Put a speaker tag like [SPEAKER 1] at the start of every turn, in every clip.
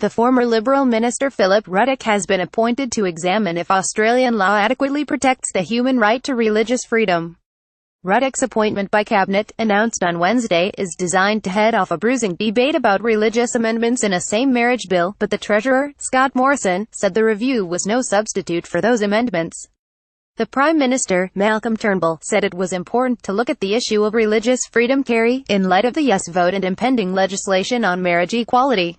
[SPEAKER 1] The former Liberal Minister Philip Ruddock has been appointed to examine if Australian law adequately protects the human right to religious freedom. Ruddock's appointment by Cabinet, announced on Wednesday, is designed to head off a bruising debate about religious amendments in a same-marriage bill, but the Treasurer, Scott Morrison, said the review was no substitute for those amendments. The Prime Minister, Malcolm Turnbull, said it was important to look at the issue of religious freedom carry, in light of the yes vote and impending legislation on marriage equality.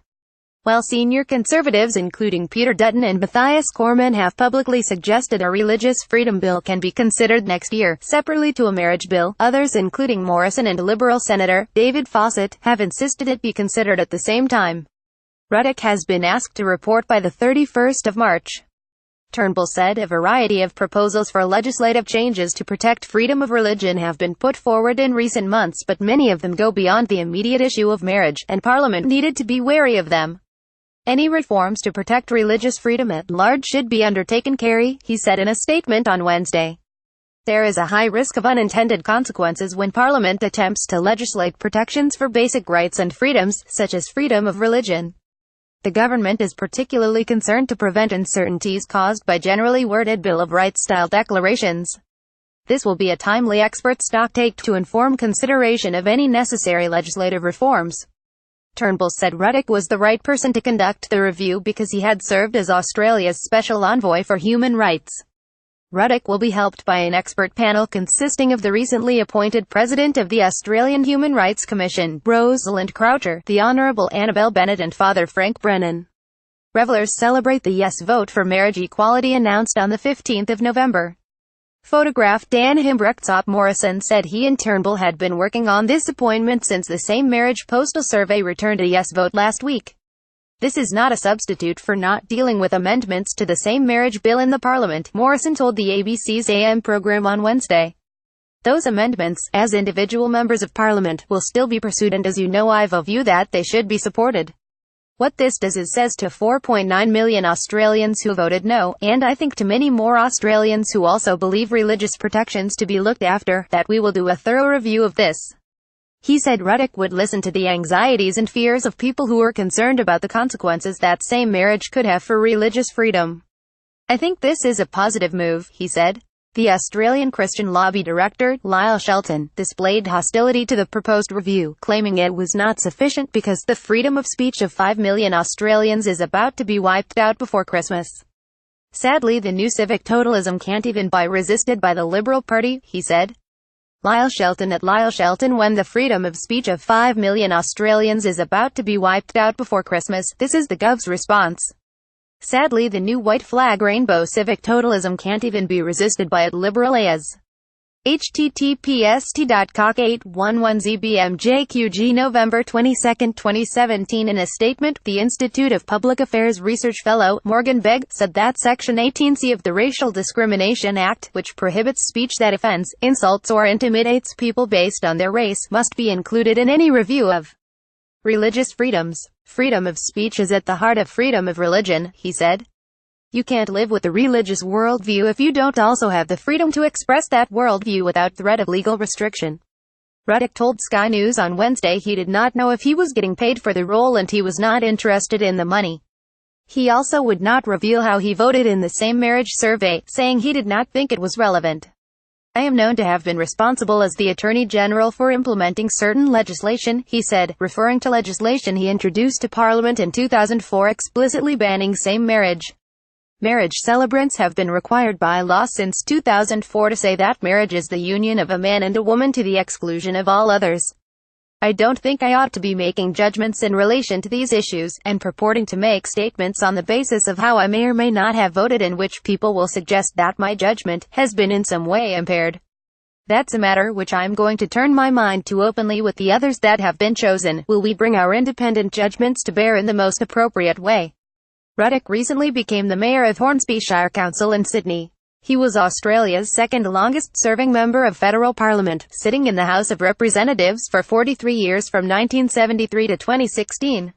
[SPEAKER 1] While senior Conservatives including Peter Dutton and Matthias Cormann have publicly suggested a religious freedom bill can be considered next year, separately to a marriage bill, others including Morrison and Liberal Senator David Fawcett have insisted it be considered at the same time. Ruddock has been asked to report by the 31st of March. Turnbull said a variety of proposals for legislative changes to protect freedom of religion have been put forward in recent months, but many of them go beyond the immediate issue of marriage, and Parliament needed to be wary of them. Any reforms to protect religious freedom at large should be undertaken, he said in a statement on Wednesday. There is a high risk of unintended consequences when Parliament attempts to legislate protections for basic rights and freedoms, such as freedom of religion. The government is particularly concerned to prevent uncertainties caused by generally worded Bill of Rights-style declarations. This will be a timely expert stocktake to inform consideration of any necessary legislative reforms. Turnbull said Ruddock was the right person to conduct the review because he had served as Australia's Special Envoy for Human Rights. Ruddock will be helped by an expert panel consisting of the recently appointed President of the Australian Human Rights Commission, Rosalind Croucher, the Honourable Annabel Bennett and Father Frank Brennan. Revellers celebrate the yes vote for marriage equality announced on the 15th of November. Photograph Dan Himbrechtop Morrison said he and Turnbull had been working on this appointment since the same marriage postal survey returned a yes vote last week. This is not a substitute for not dealing with amendments to the same marriage bill in the Parliament, Morrison told the ABC's AM programme on Wednesday. Those amendments, as individual members of Parliament, will still be pursued, and as you know, I've a view that they should be supported. What this does is says to 4.9 million Australians who voted no, and I think to many more Australians who also believe religious protections to be looked after, that we will do a thorough review of this. He said Ruddock would listen to the anxieties and fears of people who are concerned about the consequences that same marriage could have for religious freedom. I think this is a positive move, he said. The Australian Christian Lobby Director, Lyle Shelton, displayed hostility to the proposed review, claiming it was not sufficient because the freedom of speech of 5 million Australians is about to be wiped out before Christmas. Sadly, the new civic totalism can't even be resisted by the Liberal Party, he said. Lyle Shelton at Lyle Shelton. When the freedom of speech of 5 million Australians is about to be wiped out before Christmas, this is the Gov's response. Sadly, the new white flag rainbow civic totalism can't even be resisted by it, Liberal as. https://cock811zbmjqg November 22, 2017. In a statement, the Institute of Public Affairs research fellow, Morgan Begg, said that Section 18C of the Racial Discrimination Act, which prohibits speech that offends, insults or intimidates people based on their race, must be included in any review of religious freedoms. Freedom of speech is at the heart of freedom of religion, he said. You can't live with a religious worldview if you don't also have the freedom to express that worldview without threat of legal restriction. Ruddock told Sky News on Wednesday he did not know if he was getting paid for the role and he was not interested in the money. He also would not reveal how he voted in the same marriage survey, saying he did not think it was relevant. I am known to have been responsible as the Attorney General for implementing certain legislation, he said, referring to legislation he introduced to Parliament in 2004 explicitly banning same marriage. Marriage celebrants have been required by law since 2004 to say that marriage is the union of a man and a woman to the exclusion of all others. I don't think I ought to be making judgments in relation to these issues, and purporting to make statements on the basis of how I may or may not have voted in which people will suggest that my judgment has been in some way impaired. That's a matter which I'm going to turn my mind to openly with the others that have been chosen. Will we bring our independent judgments to bear in the most appropriate way? Ruddock recently became the mayor of Hornsby Shire Council in Sydney. He was Australia's second longest-serving member of federal parliament, sitting in the House of Representatives for 43 years from 1973 to 2016.